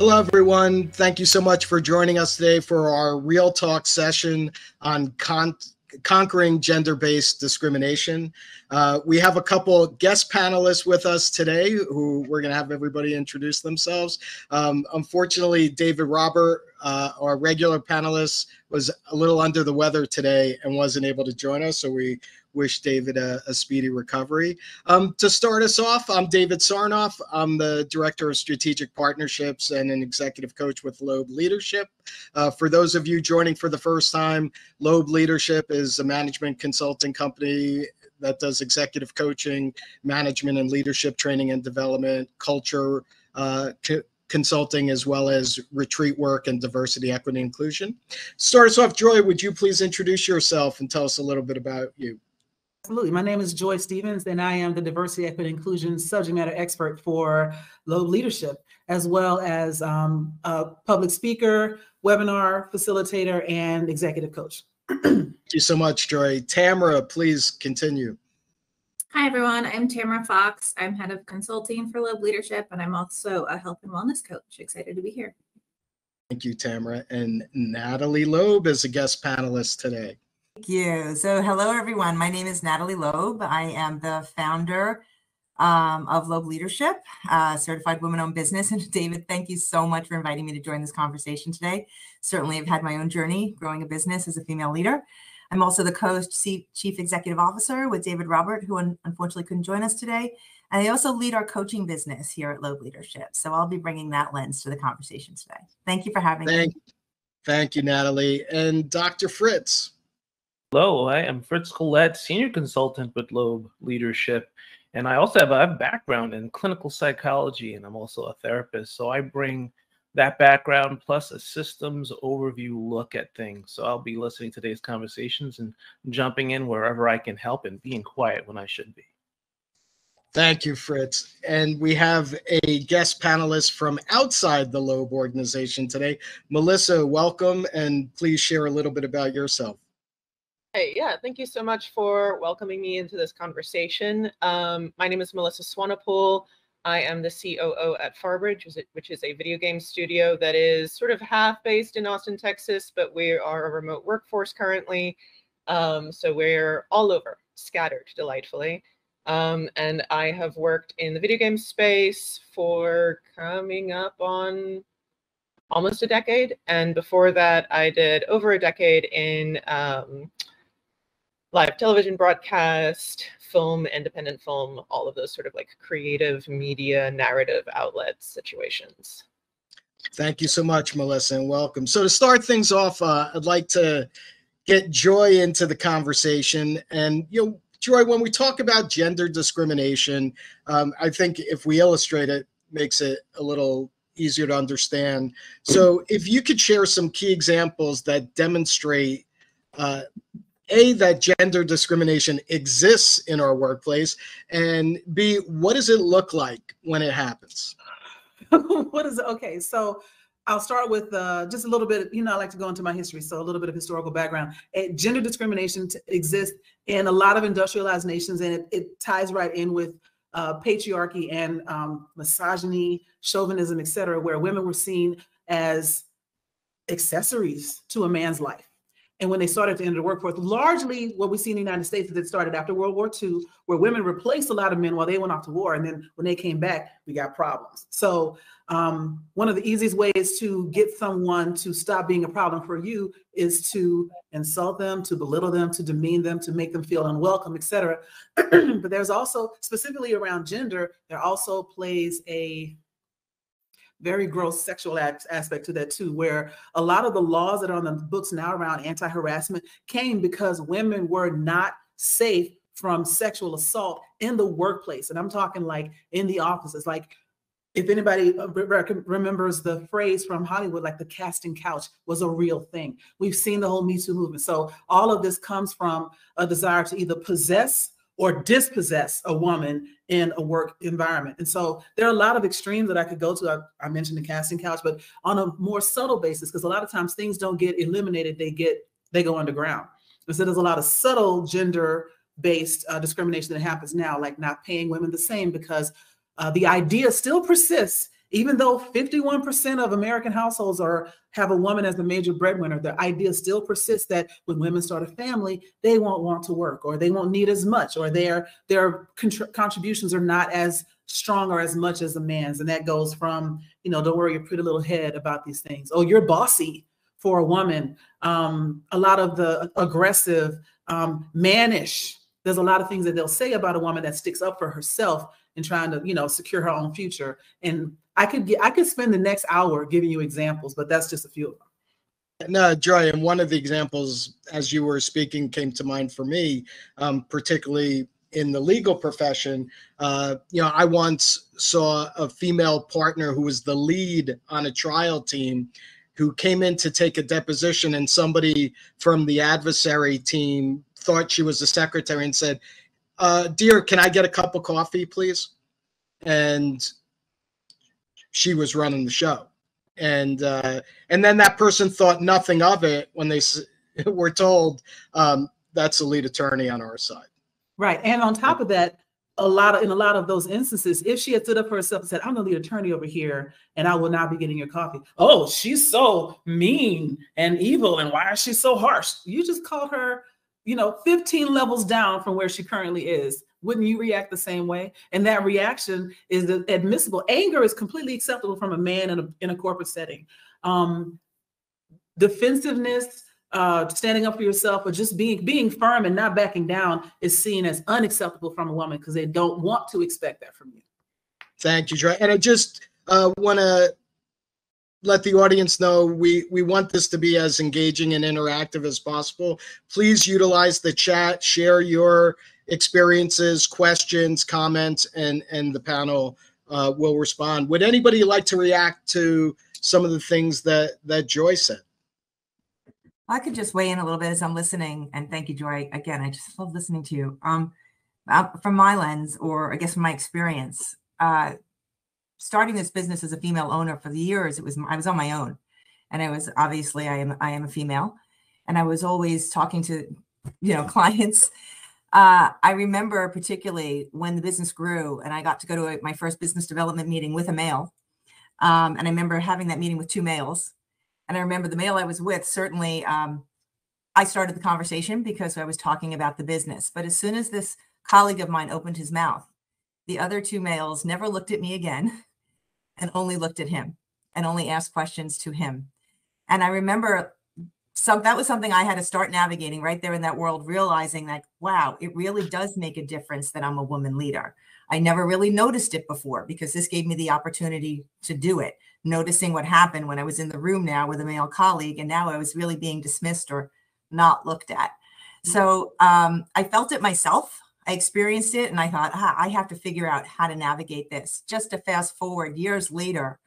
Hello, everyone. Thank you so much for joining us today for our Real Talk session on conquering gender-based discrimination. We have a couple guest panelists with us today who we're going to have everybody introduce themselves. Unfortunately, David Robert, our regular panelist, was a little under the weather today and wasn't able to join us, so we wish David a speedy recovery. To start us off, I'm David Sarnoff. I'm the Director of Strategic Partnerships and an Executive Coach with Loeb Leadership. For those of you joining for the first time, Loeb Leadership is a management consulting company that does executive coaching, management and leadership training and development, culture consulting, as well as retreat work and diversity, equity, inclusion. Start us off, Joy, would you please introduce yourself and tell us a little bit about you? Absolutely. My name is Joy Stevens, and I am the Diversity, Equity, Inclusion subject matter expert for Loeb Leadership, as well as a public speaker, webinar facilitator, and executive coach. Thank you so much, Joy. Tamara, please continue. Hi, everyone. I'm Tamara Fox. I'm head of consulting for Loeb Leadership, and I'm also a health and wellness coach. Excited to be here. Thank you, Tamara. And Natalie Loeb is a guest panelist today. Thank you. So hello, everyone. My name is Natalie Loeb. I am the founder of Loeb Leadership, certified woman-owned business. And David, thank you so much for inviting me to join this conversation today. Certainly, I've had my own journey growing a business as a female leader. I'm also the co-chief executive officer with David Robert, who unfortunately couldn't join us today. And I also lead our coaching business here at Loeb Leadership. So I'll be bringing that lens to the conversation today. Thank you for having me. Thank you, Natalie. And Dr. Fritz. Hello, I am Fritz Collette, Senior Consultant with Loeb Leadership, and I also have a background in clinical psychology, and I'm also a therapist, so I bring that background plus a systems overview look at things. So I'll be listening to today's conversations and jumping in wherever I can help and being quiet when I should be. Thank you, Fritz. And we have a guest panelist from outside the Loeb organization today. Melissa, welcome, and please share a little bit about yourself. Hey, yeah, thank you so much for welcoming me into this conversation. My name is Melissa Swanepoel. I am the COO at Farbridge, which is a video game studio that is sort of half based in Austin, Texas, but we are a remote workforce currently. So we're all over, scattered delightfully. And I have worked in the video game space for coming up on almost a decade. And before that, I did over a decade in live television broadcast, film, independent film, all of those sort of like creative media narrative outlet situations. Thank you so much, Melissa, and welcome. So to start things off, I'd like to get Joy into the conversation. And, Joy, when we talk about gender discrimination, I think if we illustrate it, makes it a little easier to understand. So if you could share some key examples that demonstrate A, that gender discrimination exists in our workplace, and B, what does it look like when it happens? What is it? Okay, so I'll start with just a little bit, I like to go into my history, so a little bit of historical background. Gender discrimination exists in a lot of industrialized nations, and it ties right in with patriarchy and misogyny, chauvinism, et cetera, where women were seen as accessories to a man's life. And when they started to enter the workforce, largely what we see in the United States is it started after World War II, where women replaced a lot of men while they went off to war. And then when they came back, we got problems. So one of the easiest ways to get someone to stop being a problem for you is to insult them, to belittle them, to demean them, to make them feel unwelcome, et cetera. But there's also, specifically around gender, there also plays a very gross sexual aspect to that too, where a lot of the laws that are on the books now around anti-harassment came because women were not safe from sexual assault in the workplace. And I'm talking like in the offices. Like if anybody remembers the phrase from Hollywood, like the casting couch was a real thing. We've seen the whole Me Too movement. So all of this comes from a desire to either possess or dispossess a woman in a work environment. And so there are a lot of extremes that I could go to. I mentioned the casting couch, but on a more subtle basis, because a lot of times things don't get eliminated, they go underground. And so there's a lot of subtle gender-based discrimination that happens now, like not paying women the same, because the idea still persists Even though 51% of American households have a woman as the major breadwinner, the idea still persists that when women start a family, they won't want to work, or they won't need as much, or their contributions are not as strong or as much as a man's. And that goes from, don't worry your pretty little head about these things. Oh, you're bossy for a woman. A lot of the aggressive, mannish, there's a lot of things that they'll say about a woman that sticks up for herself and trying to, secure her own future. And I could spend the next hour giving you examples, but that's just a few of them. No, Joy, and one of the examples as you were speaking came to mind for me, particularly in the legal profession. I once saw a female partner who was the lead on a trial team who came in to take a deposition, and somebody from the adversary team thought she was the secretary and said, dear, can I get a cup of coffee, please? And she was running the show. And then that person thought nothing of it when they were told that's the lead attorney on our side. Right. And on top of that, in a lot of those instances, if she had stood up for herself and said, I'm the lead attorney over here and I will not be getting your coffee. Oh, she's so mean and evil. And why is she so harsh? You just called her, 15 levels down from where she currently is. Wouldn't you react the same way? And that reaction is admissible. Anger is completely acceptable from a man in a corporate setting. Defensiveness, standing up for yourself, or just being firm and not backing down is seen as unacceptable from a woman because they don't want to expect that from you. Thank you, Joy. And I just want to let the audience know we want this to be as engaging and interactive as possible. Please utilize the chat, share your experiences, questions, comments, and the panel will respond. Would anybody like to react to some of the things that Joy said? I could just weigh in a little bit as I'm listening, and thank you, Joy. Again, I just love listening to you. From my lens, or I guess from my experience, starting this business as a female owner for the years, I was on my own, and I was obviously I am a female, and I was always talking to clients. I remember particularly when the business grew, and I got to go to my first business development meeting with a male, and I remember having that meeting with two males. And I remember the male I was with, certainly I started the conversation because I was talking about the business. But as soon as this colleague of mine opened his mouth, the other two males never looked at me again and only looked at him and only asked questions to him. And I remember that was something I had to start navigating right there in that world, realizing that, wow, it really does make a difference that I'm a woman leader. I never really noticed it before because this gave me the opportunity to do it. Noticing what happened when I was in the room now with a male colleague, and now I was really being dismissed or not looked at. So I felt it myself. I experienced it, and I thought, I have to figure out how to navigate this. Just to fast forward years later,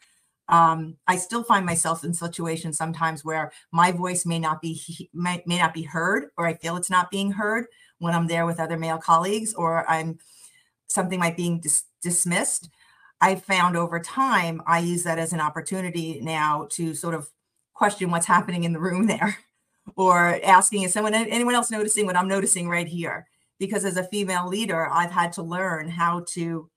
I still find myself in situations sometimes where my voice may not be heard, or I feel it's not being heard when I'm there with other male colleagues, or something might be dismissed. I found over time, I use that as an opportunity now to sort of question what's happening in the room there, or asking, is anyone else noticing what I'm noticing right here? Because as a female leader, I've had to learn how to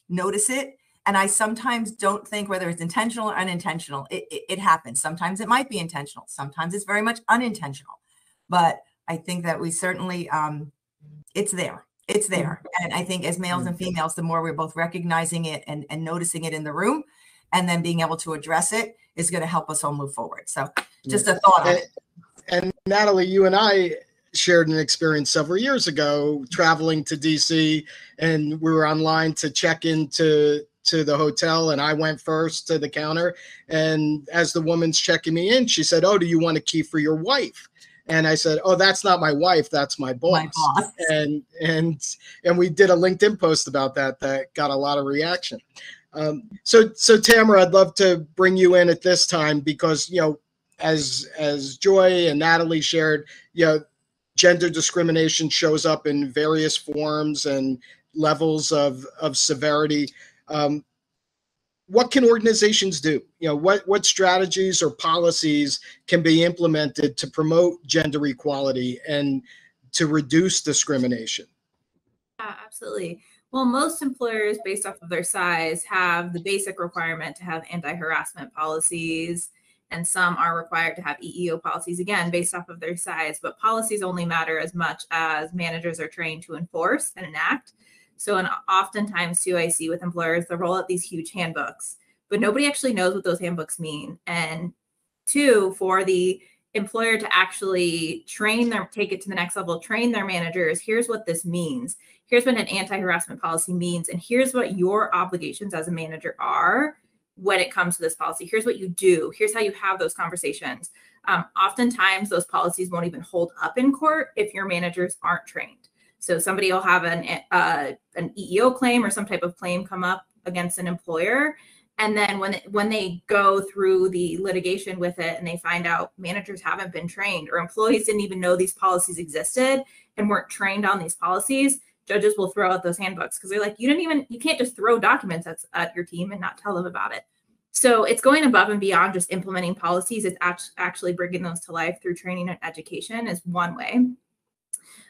notice it. And I sometimes don't think whether it's intentional or unintentional. It happens. Sometimes it might be intentional. Sometimes it's very much unintentional. But I think that we certainly, it's there. It's there. And I think as males and females, the more we're both recognizing it and noticing it in the room, and then being able to address it is going to help us all move forward. So just a thought on it. And Natalie, you and I shared an experience several years ago traveling to DC, and we were online to check into the hotel, and I went first to the counter. And as the woman's checking me in, she said, "Oh, do you want a key for your wife?" And I said, "Oh, that's not my wife. That's my boss." And we did a LinkedIn post about that got a lot of reaction. So Tamara, I'd love to bring you in at this time because, as Joy and Natalie shared, gender discrimination shows up in various forms and levels of severity. What can organizations do? What strategies or policies can be implemented to promote gender equality and to reduce discrimination? Yeah, absolutely. Well, most employers, based off of their size, have the basic requirement to have anti-harassment policies, and some are required to have EEO policies, again, based off of their size. But policies only matter as much as managers are trained to enforce and enact. So, and oftentimes, too, I see with employers, they'll roll out these huge handbooks, but nobody actually knows what those handbooks mean. And two, for the employer to actually take it to the next level, train their managers. Here's what this means. Here's what an anti-harassment policy means. And here's what your obligations as a manager are when it comes to this policy. Here's what you do. Here's how you have those conversations. Oftentimes those policies won't even hold up in court if your managers aren't trained. So somebody will have an EEO claim or some type of claim come up against an employer. And then when they go through the litigation with it and they find out managers haven't been trained or employees didn't even know these policies existed and weren't trained on these policies, judges will throw out those handbooks because they're like, you can't just throw documents at your team and not tell them about it. So it's going above and beyond just implementing policies. It's actually bringing those to life through training and education is one way.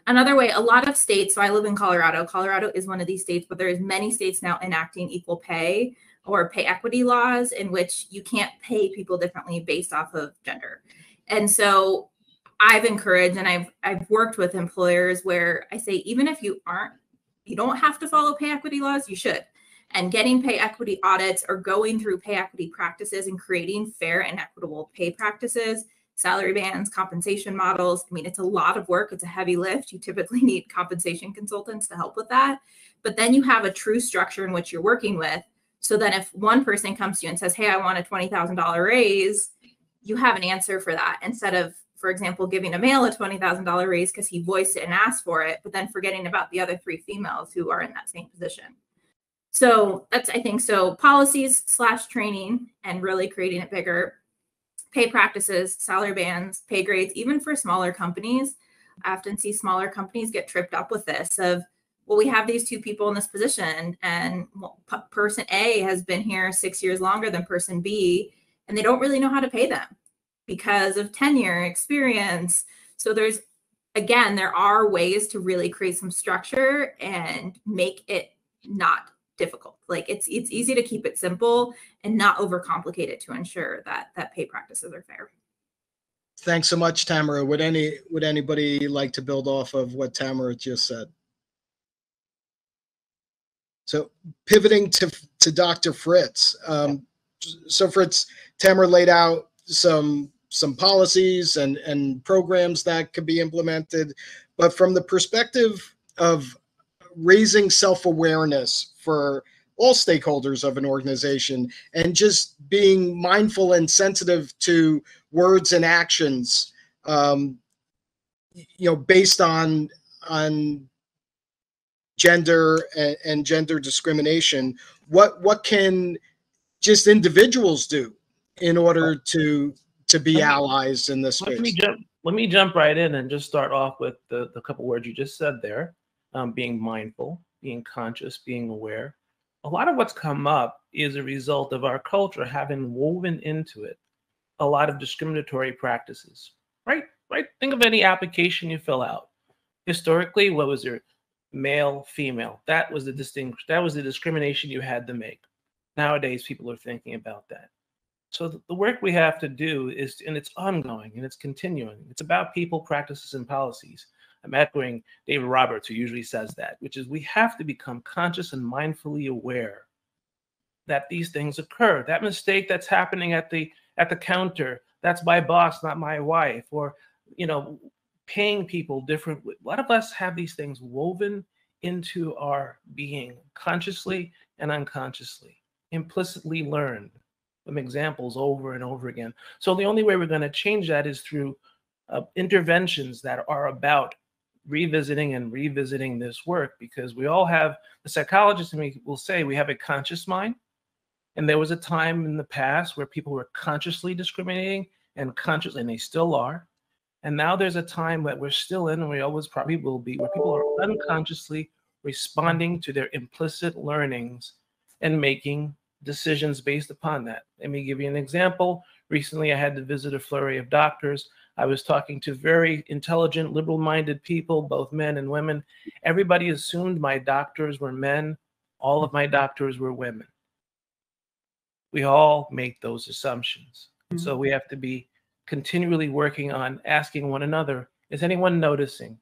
Another way, a lot of states, so I live in Colorado. Colorado is one of these states, but there's many states now enacting equal pay or pay equity laws in which you can't pay people differently based off of gender. And so I've encouraged and I've worked with employers where I say, even if you don't have to follow pay equity laws, you should. And getting pay equity audits or going through pay equity practices and creating fair and equitable pay practices, salary bands, compensation models. I mean, it's a lot of work. It's a heavy lift. You typically need compensation consultants to help with that. But then you have a true structure in which you're working with. So then if one person comes to you and says, hey, I want a $20,000 raise, you have an answer for that instead of, for example, giving a male a $20,000 raise because he voiced it and asked for it, but then forgetting about the other 3 females who are in that same position. So that's, I think, so policies / training and really creating it bigger, pay practices, salary bands, pay grades, even for smaller companies. I often see smaller companies get tripped up with this of, well, we have these 2 people in this position and person A has been here 6 years longer than person B, and they don't really know how to pay them because of tenure, experience. So there are ways to really create some structure and make it not difficult. Like it's easy to keep it simple and not overcomplicate it to ensure that pay practices are fair. Thanks so much, Tamara. Would anybody like to build off of what Tamara just said? So pivoting to Dr. Fritz. So Fritz, Tamara laid out some policies and programs that could be implemented, but from the perspective of raising self-awareness for all stakeholders of an organization and just being mindful and sensitive to words and actions, based on gender and gender discrimination, what can just individuals do in order to be allies in this space? Let me jump right in and just start off with the couple words you just said there. Being mindful, being conscious, being aware. A lot of what's come up is a result of our culture having woven into it a lot of discriminatory practices, right? Think of any application you fill out. Historically, what was your male, female? That was the discrimination you had to make. Nowadays, people are thinking about that. So the work we have to do is, and it's ongoing and it's continuing. It's about people, practices, and policies. I'm echoing David Roberts, who usually says that, which is we have to become conscious and mindfully aware that these things occur. That mistake that's happening at the counter, that's my boss, not my wife, or paying people different. A lot of us have these things woven into our being, consciously and unconsciously, implicitly learned from examples over and over again. So the only way we're going to change that is through interventions that are about revisiting this work, because we all have, the psychologists will say we have a conscious mind. And there was a time in the past where people were consciously discriminating and they still are. And now there's a time that we're still in, and we always probably will be, where people are unconsciously responding to their implicit learnings and making decisions based upon that. Let me give you an example. Recently, I had to visit a flurry of doctors. I was talking to very intelligent, liberal-minded people, both men and women. Everybody assumed my doctors were men. All of my doctors were women. We all make those assumptions. And so we have to be continually working on asking one another, is anyone noticing?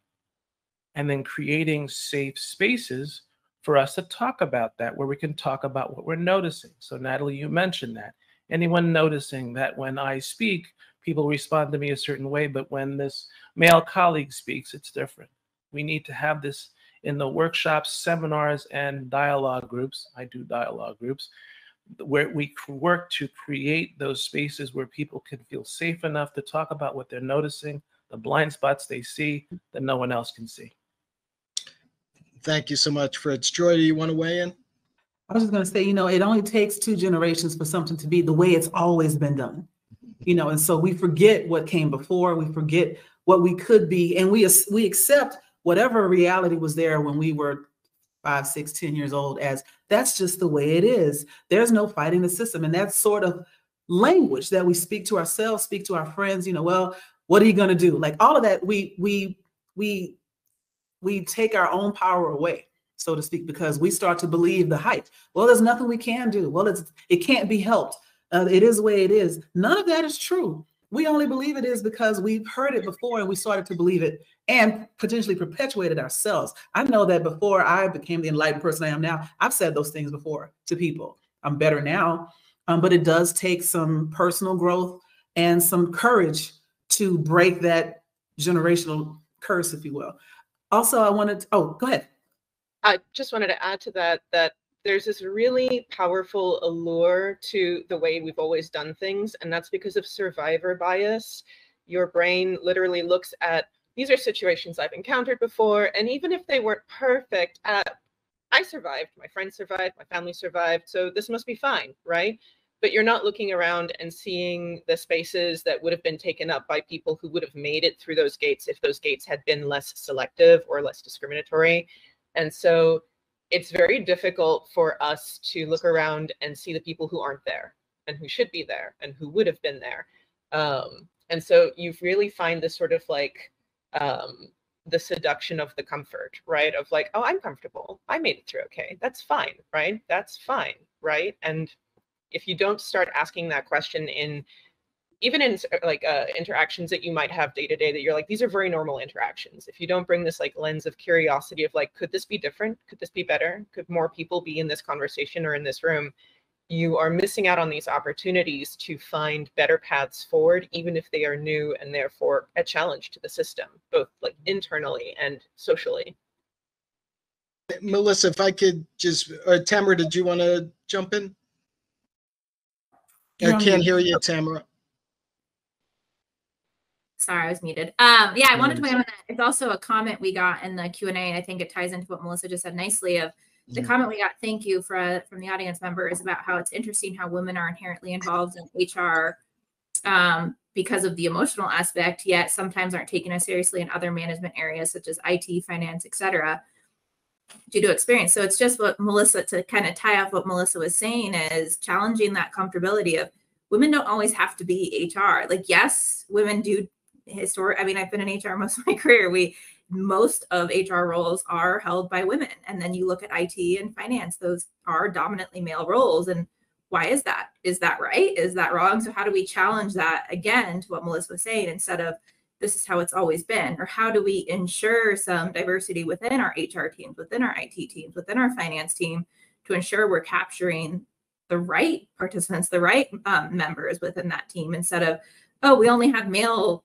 And then creating safe spaces for us to talk about that, where we can talk about what we're noticing. So Natalie, you mentioned that. Anyone noticing that when I speak, people respond to me a certain way, but when this male colleague speaks, it's different. We need to have this in the workshops, seminars, and dialogue groups. I do dialogue groups, where we work to create those spaces where people can feel safe enough to talk about what they're noticing, the blind spots they see that no one else can see. Thank you so much, Fritz. Joy, do you want to weigh in? I was just going to say, it only takes 2 generations for something to be the way it's always been done. And so we forget what came before, we forget what we could be, and we accept whatever reality was there when we were 5, 6, 10 years old as that's just the way it is. There's no fighting the system. And that's sort of language that we speak to ourselves, speak to our friends, well, what are you going to do? Like all of that, we take our own power away, so to speak, because we start to believe the hype. Well, there's nothing we can do. Well, it can't be helped. It is the way it is. None of that is true. We only believe it is because we've heard it before and we started to believe it and potentially perpetuated ourselves. I know that before I became the enlightened person I am now, I've said those things before to people. I'm better now, but it does take some personal growth and some courage to break that generational curse, if you will. Also, go ahead. I just wanted to add to that there's this really powerful allure to the way we've always done things, and that's because of survivor bias. Your brain literally looks at, these are situations I've encountered before, and even if they weren't perfect, I survived, my friends survived, my family survived, so this must be fine, right? But you're not looking around and seeing the spaces that would have been taken up by people who would have made it through those gates if those gates had been less selective or less discriminatory. And so it's very difficult for us to look around and see the people who aren't there and who should be there and who would have been there. And so you really find this sort of like the seduction of the comfort, right? Of like, oh, I'm comfortable. I made it through okay. That's fine, right? That's fine, right? And if you don't start asking that question even in like interactions that you might have day to day, that you're like, these are very normal interactions. If you don't bring this like lens of curiosity of like, could this be different? Could this be better? Could more people be in this conversation or in this room? You are missing out on these opportunities to find better paths forward, even if they are new and therefore a challenge to the system, both like internally and socially. Melissa, if I could just, Tamara, did you want to jump in? I can't hear you, Tamara. Sorry, I was muted. Yeah, I wanted to weigh in on that. It's also a comment we got in the Q&A, and I think it ties into what Melissa just said nicely of the comment we got, thank you, from the audience members about how it's interesting how women are inherently involved in HR because of the emotional aspect, yet sometimes aren't taken as seriously in other management areas such as IT, finance, etc., due to experience. So it's just what Melissa, to kind of tie off what Melissa was saying, is challenging that comfortability of women don't always have to be HR. Like, yes, women do I mean, I've been in HR most of my career. Most of HR roles are held by women. And then you look at IT and finance, those are dominantly male roles. And why is that? Is that right? Is that wrong? So how do we challenge that, again, to what Melissa was saying, instead of this is how it's always been? Or how do we ensure some diversity within our HR teams, within our IT teams, within our finance team, to ensure we're capturing the right participants, the right members within that team, instead of, oh, we only have male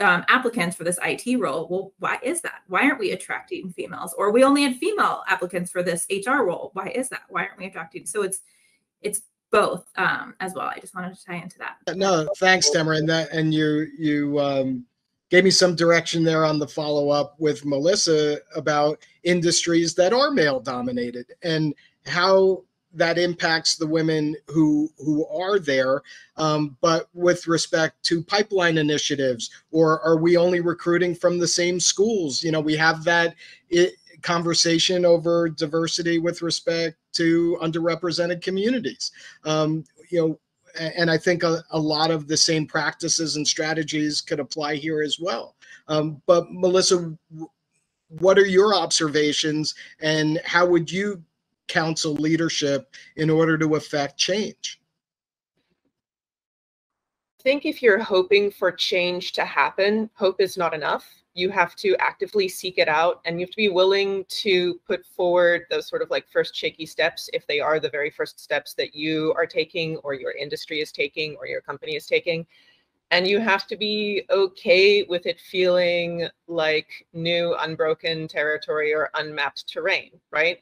applicants for this IT role. Well, why is that? Why aren't we attracting females? Or we only had female applicants for this HR role. Why is that? Why aren't we attracting? So it's both as well. I just wanted to tie into that. No, thanks, Tamara. And you gave me some direction there on the follow-up with Melissa about industries that are male dominated and how that impacts the women who are there, but with respect to pipeline initiatives, or are we only recruiting from the same schools? We have that conversation over diversity with respect to underrepresented communities. and I think a lot of the same practices and strategies could apply here as well. But Melissa, what are your observations, and how would you counsel leadership in order to affect change? I think if you're hoping for change to happen, hope is not enough. You have to actively seek it out, and you have to be willing to put forward those sort of like first shaky steps, if they are the very first steps that you are taking, or your industry is taking, or your company is taking. And you have to be okay with it feeling like new, unbroken territory or unmapped terrain, right?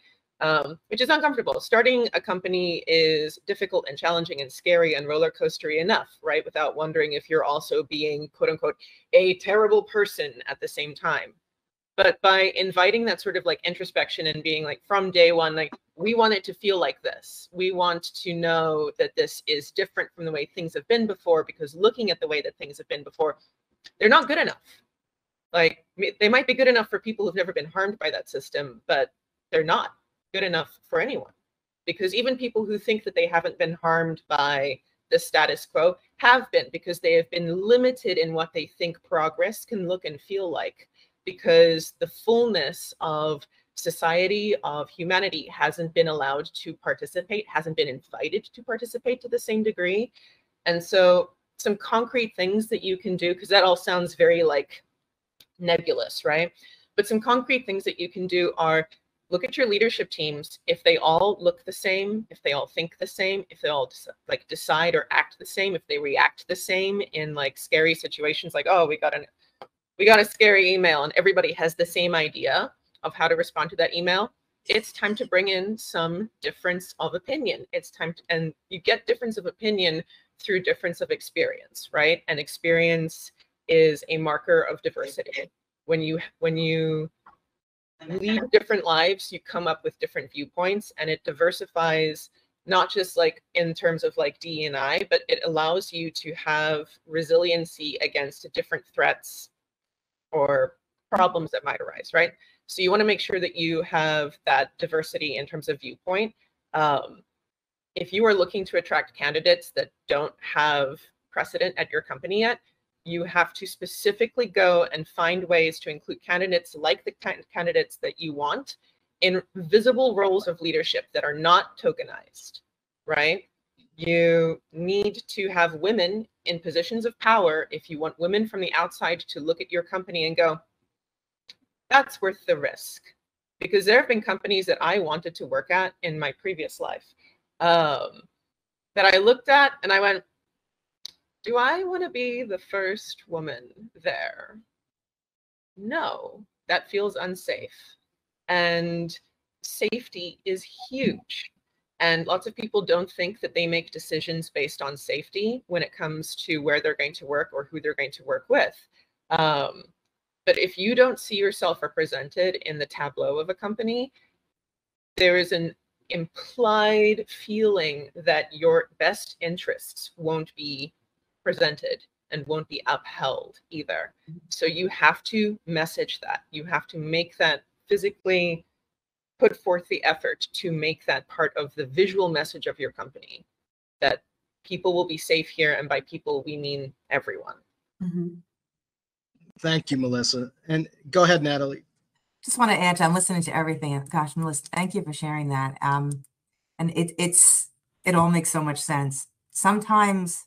Which is uncomfortable. Starting a company is difficult and challenging and scary and roller coastery enough, right? Without wondering if you're also being, quote unquote, a terrible person at the same time. But by inviting that sort of like introspection and being like, from day one, like, we want it to feel like this. We want to know that this is different from the way things have been before, because looking at the way that things have been before, they're not good enough. Like, they might be good enough for people who've never been harmed by that system, but they're not good enough for anyone. Because even people who think that they haven't been harmed by the status quo have been, because they have been limited in what they think progress can look and feel like. Because the fullness of society, of humanity, hasn't been allowed to participate, hasn't been invited to participate to the same degree. And so some concrete things that you can do, because that all sounds very like nebulous, right? But some concrete things that you can do are look at your leadership teams. If they all look the same, if they all think the same, if they all like decide or act the same, if they react the same in like scary situations, like, oh, we got a scary email, and everybody has the same idea of how to respond to that email, it's time to bring in some difference of opinion. It's time to, and you get difference of opinion through difference of experience, right? And experience is a marker of diversity. When you lead different lives, you come up with different viewpoints, and it diversifies, not just like in terms of like DE&I, but it allows you to have resiliency against different threats or problems that might arise, right? So you want to make sure that you have that diversity in terms of viewpoint. If you are looking to attract candidates that don't have precedent at your company yet, you have to specifically go and find ways to include candidates like the kind of candidates that you want in visible roles of leadership that are not tokenized, right? You need to have women in positions of power if you want women from the outside to look at your company and go, that's worth the risk. Because there have been companies that I wanted to work at in my previous life that I looked at and I went, do I want to be the first woman there? No, that feels unsafe. And safety is huge. And lots of people don't think that they make decisions based on safety when it comes to where they're going to work or who they're going to work with. But if you don't see yourself represented in the tableau of a company, there is an implied feeling that your best interests won't be presented and won't be upheld either. So you have to message that. You have to make that physically, put forth the effort to make that part of the visual message of your company, that people will be safe here. And by people, we mean everyone. Mm-hmm. Thank you, Melissa. And go ahead, Natalie. Just want to add to, I'm listening to everything. Gosh, Melissa, thank you for sharing that. And it all makes so much sense. Sometimes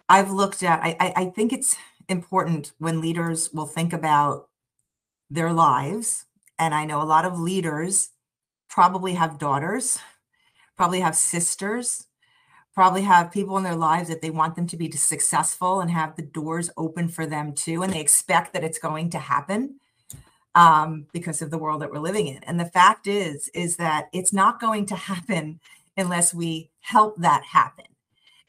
I've looked at, I think it's important when leaders will think about their lives. And I know a lot of leaders probably have daughters, probably have sisters, probably have people in their lives that they want them to be successful and have the doors open for them too. And they expect that it's going to happen because of the world that we're living in. And the fact is that it's not going to happen unless we help that happen.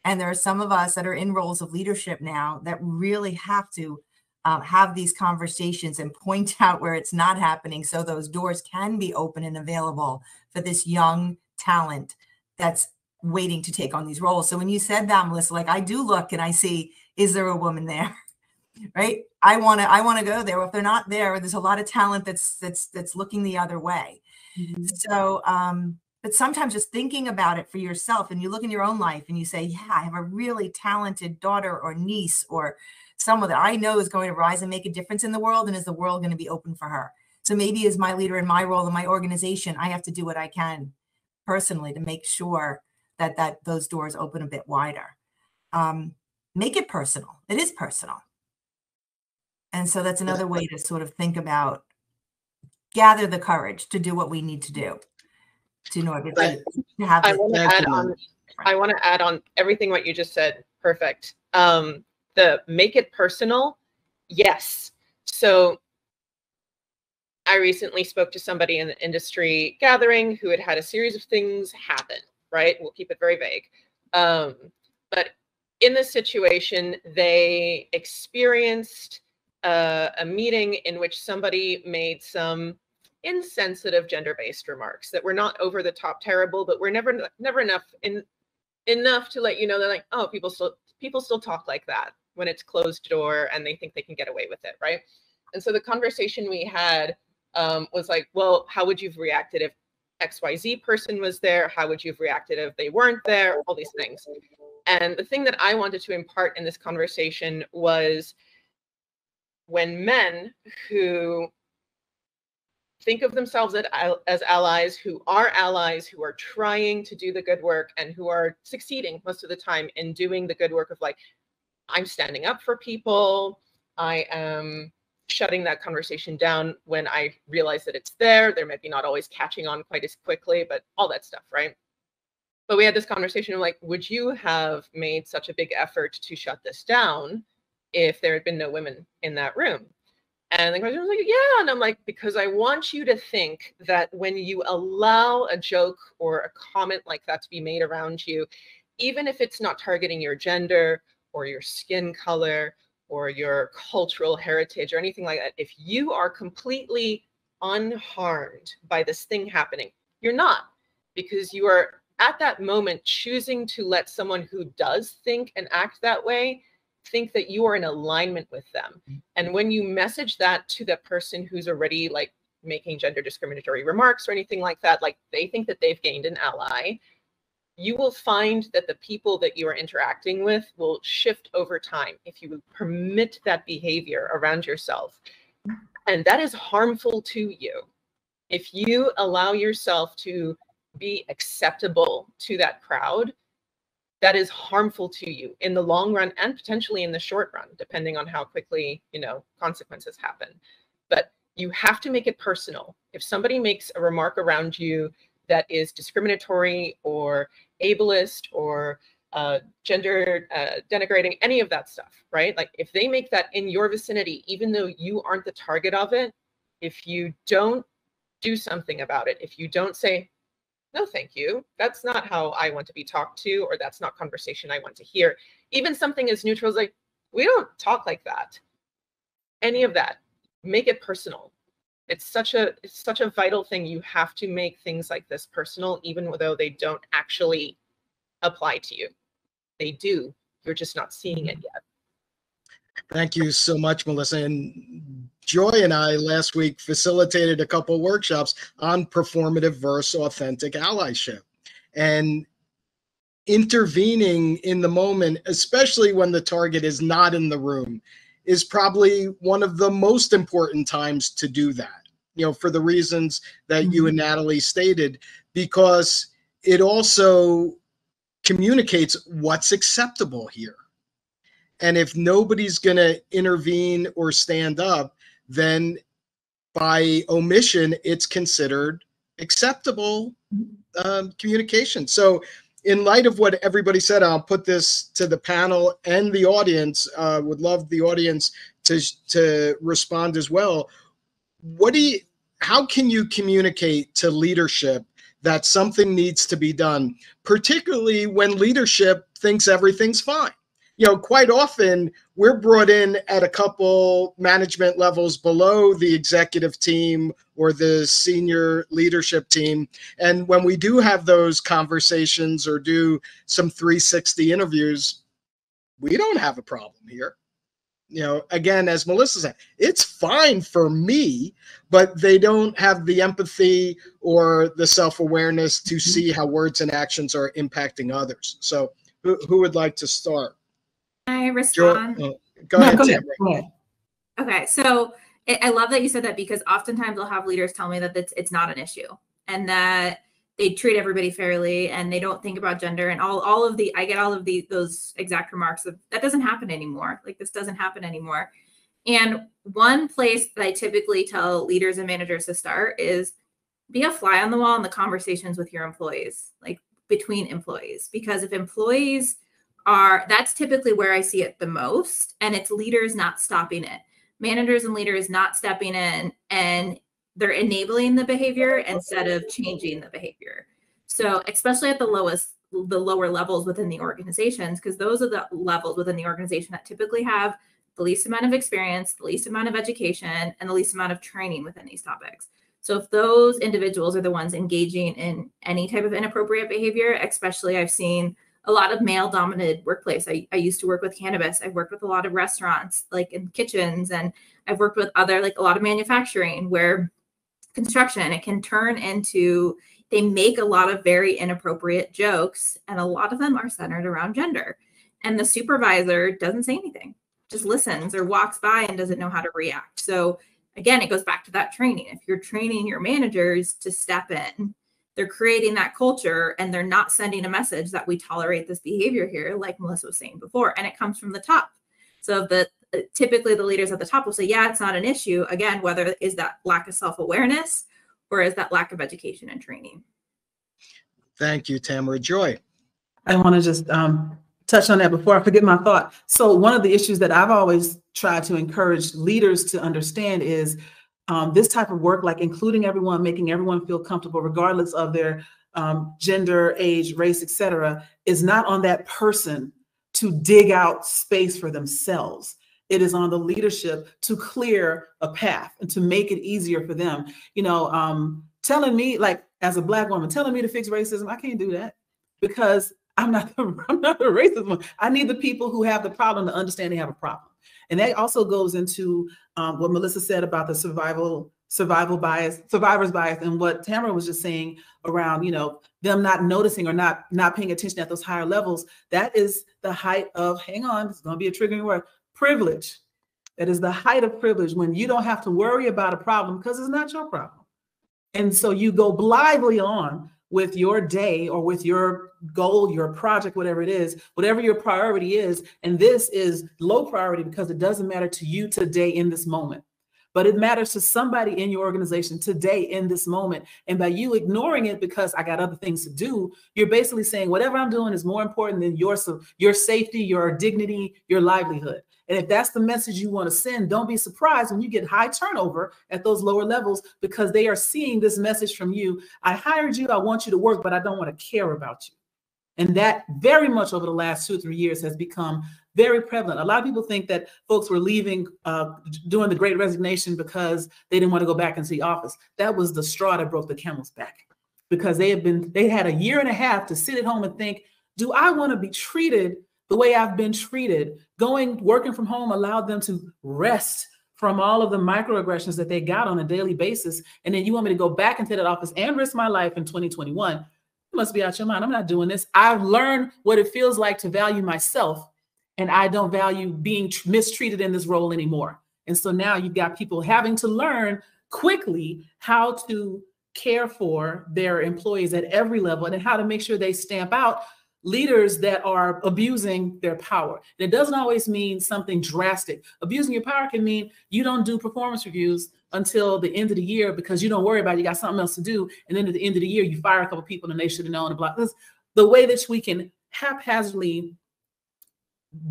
And there are some of us that are in roles of leadership now that really have to have these conversations and point out where it's not happening, so those doors can be open and available for this young talent that's waiting to take on these roles. So when you said that, Melissa, like, I do look and I see, is there a woman there? Right? I want to go there. Well, if they're not there, there's a lot of talent that's looking the other way. Mm-hmm. So But sometimes just thinking about it for yourself, and you look in your own life and you say, yeah, I have a really talented daughter or niece or someone that I know is going to rise and make a difference in the world. And is the world going to be open for her? So maybe as my leader in my role in my organization, I have to do what I can personally to make sure that those doors open a bit wider. Make it personal. It is personal. And so that's another way to sort of think about, gather the courage to do what we need to do in order to have. I want to add on everything what you just said. Perfect. The make it personal. Yes. So I recently spoke to somebody in the industry gathering who had had a series of things happen, right? We'll keep it very vague. But in this situation, they experienced a meeting in which somebody made some insensitive gender-based remarks that were not over the top terrible, but were never enough to let you know that, like, oh, people still talk like that when it's closed door and they think they can get away with it, right? And so the conversation we had was like, well, how would you have reacted if XYZ person was there? How would you have reacted if they weren't there? All these things. And the thing that I wanted to impart in this conversation was, when men who think of themselves as allies, who are trying to do the good work and who are succeeding most of the time in doing the good work of, like, I'm standing up for people, I am shutting that conversation down when I realize that it's there. They're maybe not always catching on quite as quickly, but all that stuff, right? But we had this conversation of, like, would you have made such a big effort to shut this down if there had been no women in that room? And the question was like, yeah. And I'm like, because I want you to think that when you allow a joke or a comment like that to be made around you, even if it's not targeting your gender or your skin color or your cultural heritage or anything like that, if you are completely unharmed by this thing happening, you're not, because you are at that moment choosing to let someone who does think and act that way think that you are in alignment with them. And when you message that to the person who's already, like, making gender discriminatory remarks or anything like that, like, they think that they've gained an ally, you will find that the people that you are interacting with will shift over time if you permit that behavior around yourself. And that is harmful to you. If you allow yourself to be acceptable to that crowd, that is harmful to you in the long run and potentially in the short run, depending on how quickly, consequences happen. But you have to make it personal. If somebody makes a remark around you that is discriminatory or ableist or gender denigrating, any of that stuff, right? Like, if they make that in your vicinity, even though you aren't the target of it, if you don't do something about it, if you don't say, no, thank you, that's not how I want to be talked to, or that's not conversation I want to hear. Even something as neutral as, like, we don't talk like that. Any of that, make it personal. It's such a vital thing. You have to make things like this personal, even though they don't actually apply to you. They do. You're just not seeing it yet. Thank you so much, Melissa. And Joy and I last week facilitated a couple workshops on performative versus authentic allyship. And intervening in the moment, especially when the target is not in the room, is probably one of the most important times to do that, for the reasons that you and Natalie stated, because it also communicates what's acceptable here. And if nobody's going to intervene or stand up, then by omission, it's considered acceptable communication. So in light of what everybody said, I'll put this to the panel and the audience. Would love the audience to respond as well. How can you communicate to leadership that something needs to be done, particularly when leadership thinks everything's fine? Quite often we're brought in at a couple management levels below the executive team or the senior leadership team. And when we do have those conversations or do some 360 interviews, we don't have a problem here. again, as Melissa said, it's fine for me, but they don't have the empathy or the self-awareness to see how words and actions are impacting others. So who would like to start? Can I respond? Go ahead, Tamara. Go ahead. Okay, so I love that you said that, because oftentimes I'll have leaders tell me that it's not an issue and that they treat everybody fairly and they don't think about gender and all of the, I get all of those exact remarks of that doesn't happen anymore. Like, this doesn't happen anymore. And one place that I typically tell leaders and managers to start is be a fly on the wall in the conversations with your employees, like between employees, because if employees that's typically where I see it the most, and it's leaders not stopping it. Managers and leaders not stepping in, and they're enabling the behavior instead of changing the behavior. So especially at the lower levels within the organizations, because those are the levels within the organization that typically have the least amount of experience, the least amount of education, and the least amount of training within these topics. So if those individuals are the ones engaging in any type of inappropriate behavior, especially I've seen a lot of male-dominated workplace. I used to work with cannabis. I've worked with a lot of restaurants, like in kitchens, and I've worked with a lot of manufacturing, where construction, it can turn into, they make a lot of very inappropriate jokes, and a lot of them are centered around gender. And the supervisor doesn't say anything, just listens or walks by and doesn't know how to react. So again, it goes back to that training. If you're training your managers to step in, they're creating that culture, and they're not sending a message that we tolerate this behavior here, like Melissa was saying before, and it comes from the top. So typically the leaders at the top will say, yeah, it's not an issue. Again, whether is that lack of self-awareness or is that lack of education and training. Thank you, Tamara. Joy. I want to just touch on that before I forget my thought. So one of the issues that I've always tried to encourage leaders to understand is this type of work, like including everyone, making everyone feel comfortable, regardless of their gender, age, race, etc., is not on that person to dig out space for themselves. It is on the leadership to clear a path and to make it easier for them. Telling me, like, as a Black woman, telling me to fix racism, I can't do that, because I'm not the racist one. I need the people who have the problem to understand they have a problem. And that also goes into what Melissa said about the survivor's bias, and what Tamara was just saying around, them not noticing or not paying attention at those higher levels. That is the height of, hang on, it's going to be a triggering word, privilege. That is the height of privilege, when you don't have to worry about a problem because it's not your problem. And so you go blithely on with your day or with your goal, your project, whatever it is, whatever your priority is. And this is low priority because it doesn't matter to you today in this moment, but it matters to somebody in your organization today in this moment. And by you ignoring it because I got other things to do, you're basically saying whatever I'm doing is more important than your safety, your dignity, your livelihood. And if that's the message you want to send, don't be surprised when you get high turnover at those lower levels, because they are seeing this message from you. I hired you, I want you to work, but I don't want to care about you. And that very much over the last 2 or 3 years has become very prevalent. A lot of people think that folks were leaving during the Great Resignation because they didn't want to go back into the office. That was the straw that broke the camel's back, because they had a year and a half to sit at home and think, do I want to be treated the way I've been treated? Working from home allowed them to rest from all of the microaggressions that they got on a daily basis. And then you want me to go back into that office and risk my life in 2021? You must be out your mind. I'm not doing this. I've learned what it feels like to value myself, and I don't value being mistreated in this role anymore. And so now you've got people having to learn quickly how to care for their employees at every level, and how to make sure they stamp out leaders that are abusing their power. And it doesn't always mean something drastic. Abusing your power can mean you don't do performance reviews until the end of the year because you don't worry about it, you got something else to do. And then at the end of the year, you fire a couple of people and they should have known. The way that we can haphazardly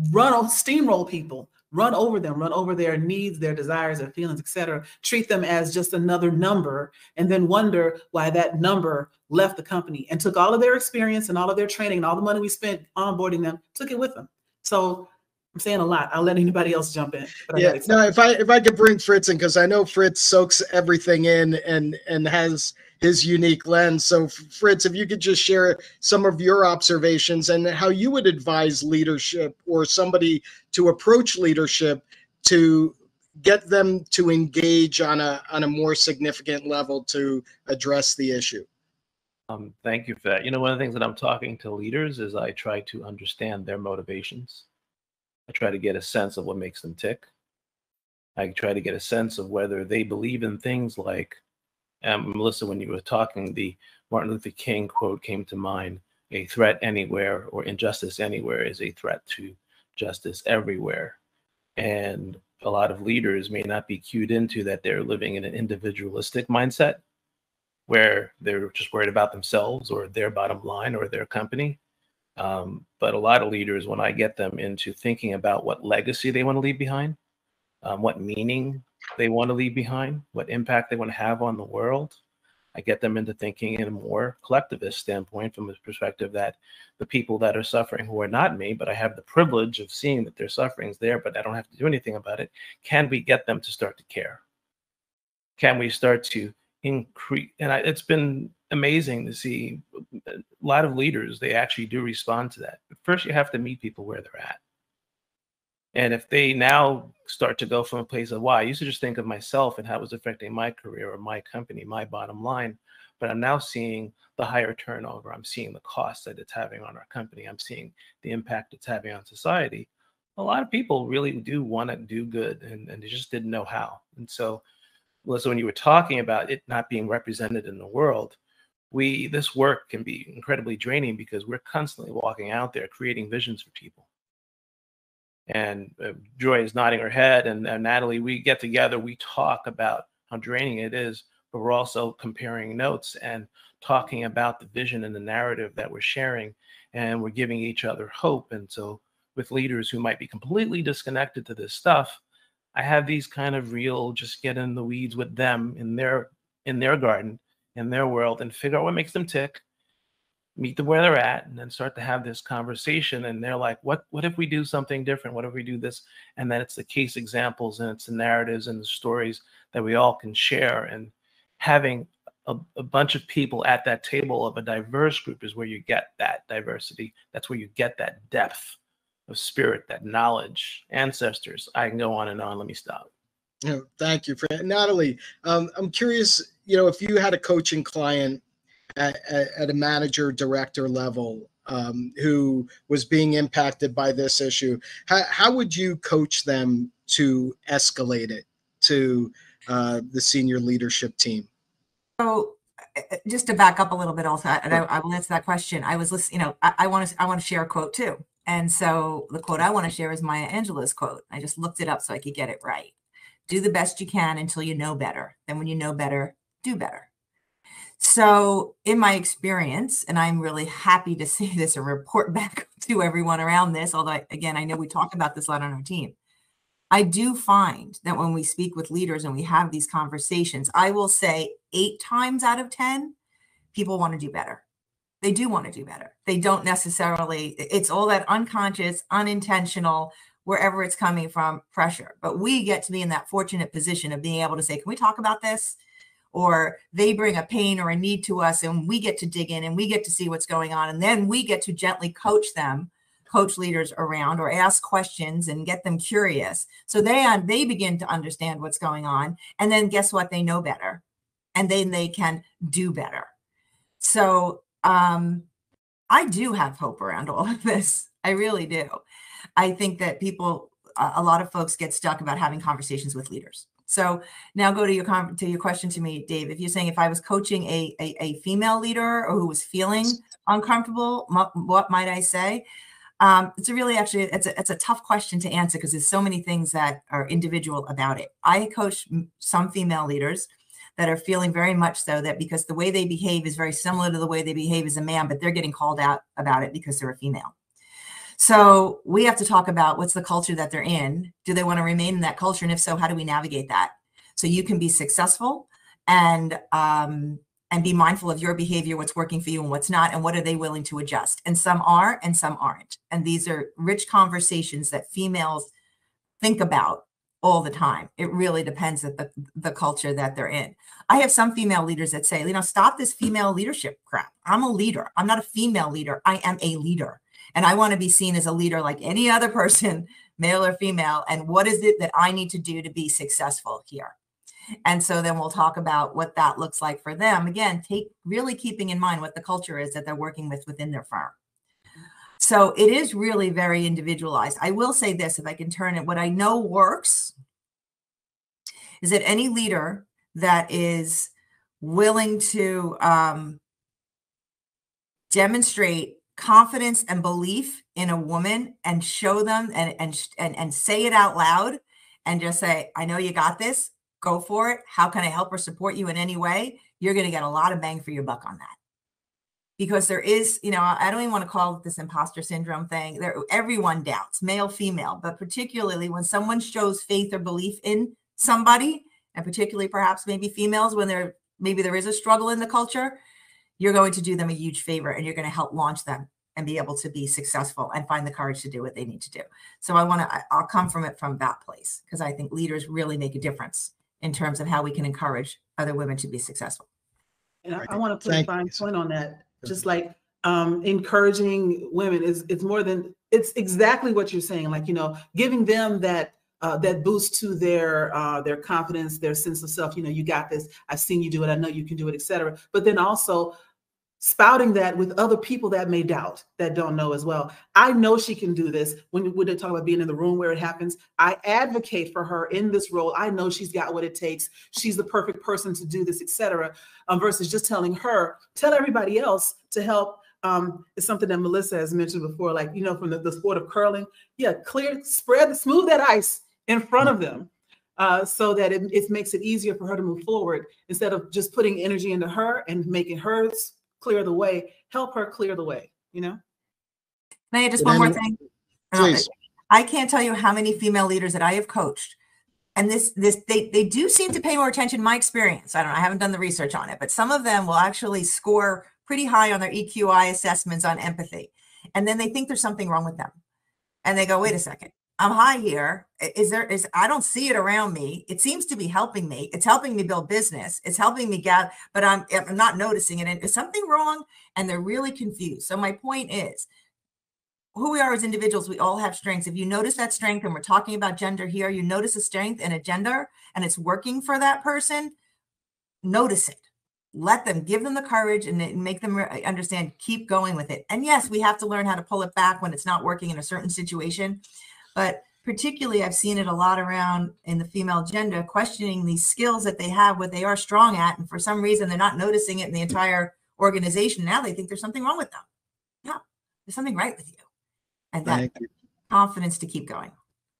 steamroll people, run over them, run over their needs, their desires, their feelings, etc. Treat them as just another number, and then wonder why that number left the company and took all of their experience and all of their training and all the money we spent onboarding them, took it with them. So I'm saying a lot. I'll let anybody else jump in. But yeah, no, if I could bring Fritz in, because I know Fritz soaks everything in and has his unique lens. So Fritz, if you could just share some of your observations and how you would advise leadership or somebody to approach leadership to get them to engage on a more significant level to address the issue? Thank you for that. One of the things that I'm talking to leaders is I try to understand their motivations. I try to get a sense of what makes them tick. I try to get a sense of whether they believe in things like, Melissa, when you were talking, the Martin Luther King quote came to mind: a threat anywhere or injustice anywhere is a threat to justice everywhere. And a lot of leaders may not be cued into that they're living in an individualistic mindset where they're just worried about themselves or their bottom line or their company. But a lot of leaders, when I get them into thinking about what legacy they want to leave behind, what meaning they want to leave behind, what impact they want to have on the world, I get them into thinking in a more collectivist standpoint, from the perspective that the people that are suffering, who are not me, but I have the privilege of seeing that their suffering is there, but I don't have to do anything about it. Can we get them to start to care? Can we start to increase? And it's been amazing to see a lot of leaders, they actually do respond to that. But first, you have to meet people where they're at. And if they now start to go from a place of, wow, I used to just think of myself and how it was affecting my career or my company, my bottom line, but I'm now seeing the higher turnover. I'm seeing the cost that it's having on our company. I'm seeing the impact it's having on society. A lot of people really do want to do good, and they just didn't know how. And so, Melissa, when you were talking about it not being represented in the world, this work can be incredibly draining because we're constantly walking out there creating visions for people. And Joy is nodding her head, and Natalie, we get together, we talk about how draining it is, but we're also comparing notes and talking about the vision and the narrative that we're sharing, and we're giving each other hope. And so with leaders who might be completely disconnected to this stuff, I have these kind of real, just get in the weeds with them in their garden, in their world, and figure out what makes them tick, meet them where they're at, and then start to have this conversation. And they're like, what if we do something different? What if we do this? And then it's the case examples, and it's the narratives and the stories that we all can share. And having a bunch of people at that table of a diverse group is where you get that diversity. That's where you get that depth of spirit, that knowledge, ancestors. I can go on and on. Let me stop. Thank you for that. Natalie, I'm curious, if you had a coaching client at a manager director level who was being impacted by this issue, how would you coach them to escalate it to the senior leadership team? So just to back up a little bit also, and I will answer that question. I was listening, I want to share a quote too. And so the quote I want to share is Maya Angelou's quote. I just looked it up so I could get it right. Do the best you can until you know better. Then when you know better, do better. So in my experience, and I'm really happy to see this and report back to everyone around this, although again, I know we talk about this a lot on our team. I do find that when we speak with leaders and we have these conversations, I will say 8 times out of 10, people want to do better. They do want to do better. They don't necessarily, it's all that unconscious, unintentional, wherever it's coming from, pressure. But we get to be in that fortunate position of being able to say, can we talk about this? Or they bring a pain or a need to us, and we get to dig in and we get to see what's going on. And then we get to gently coach leaders around, or ask questions and get them curious. So they begin to understand what's going on. And then guess what? They know better, and then they can do better. So I do have hope around all of this. I really do. I think that a lot of folks get stuck about having conversations with leaders. So now go to your question to me, Dave. If you're saying if I was coaching a female leader or who was feeling uncomfortable, what might I say? It's a tough question to answer because there's so many things that are individual about it. I coach some female leaders that are feeling very much so that because the way they behave is very similar to the way they behave as a man, but they're getting called out about it because they're a female. So we have to talk about what's the culture that they're in. Do they want to remain in that culture? And if so, how do we navigate that? So you can be successful and be mindful of your behavior, what's working for you and what's not, and what are they willing to adjust? And some are, and some aren't. And these are rich conversations that females think about all the time. It really depends on the culture that they're in. I have some female leaders that say, stop this female leadership crap. I'm a leader. I'm not a female leader. I am a leader. And I want to be seen as a leader like any other person male or female, and what is it that I need to do to be successful here? And so then we'll talk about what that looks like for them. Again, really keeping in mind what the culture is that they're working with within their firm. So it is really very individualized. I will say this, if I can turn it, what I know works is that any leader that is willing to demonstrate confidence and belief in a woman and show them and say it out loud and just say, I know you got this, go for it. How can I help or support you in any way? You're going to get a lot of bang for your buck on that. Because there is, I don't even want to call it this imposter syndrome thing. Everyone doubts, male, female, but particularly when someone shows faith or belief in somebody, and particularly perhaps maybe females, when maybe there is a struggle in the culture, you're going to do them a huge favor, and you're going to help launch them and be able to be successful and find the courage to do what they need to do. So I'll come from it from that place, because I think leaders really make a difference in terms of how we can encourage other women to be successful. And I want to put a fine point on that. Just like encouraging women it's exactly what you're saying. Like, giving them that boost to their confidence, their sense of self. You got this. I've seen you do it. I know you can do it, etc. But then also spouting that with other people that may doubt, that don't know as well. I know she can do this. When they talk about being in the room where it happens, I advocate for her in this role. I know she's got what it takes. She's the perfect person to do this, etc. Versus just telling her, tell everybody else to help. It's something that Melissa has mentioned before, like, from the sport of curling. Yeah, smooth that ice in front of them. So that it makes it easier for her to move forward, instead of just putting energy into her and making her clear the way. Help her clear the way. Can I add just one more thing? Please. I can't tell you how many female leaders that I have coached, and they do seem to pay more attention. In my experience, I haven't done the research on it, but some of them will actually score pretty high on their EQI assessments on empathy, and then they think there's something wrong with them, and they go, wait a second, I'm high here. I don't see it around me. It seems to be helping me. It's helping me build business. It's helping me but I'm not noticing it. And is something wrong? And they're really confused. So my point is, who we are as individuals, we all have strengths. If you notice that strength, and we're talking about gender here, you notice a strength and a gender, and it's working for that person, notice it. Give them the courage and make them understand, keep going with it. And yes, we have to learn how to pull it back when it's not working in a certain situation. But particularly, I've seen it a lot around in the female gender, questioning these skills that they have, what they are strong at. And for some reason, they're not noticing it in the entire organization. Now they think there's something wrong with them. No, there's something right with you. And that confidence to keep going.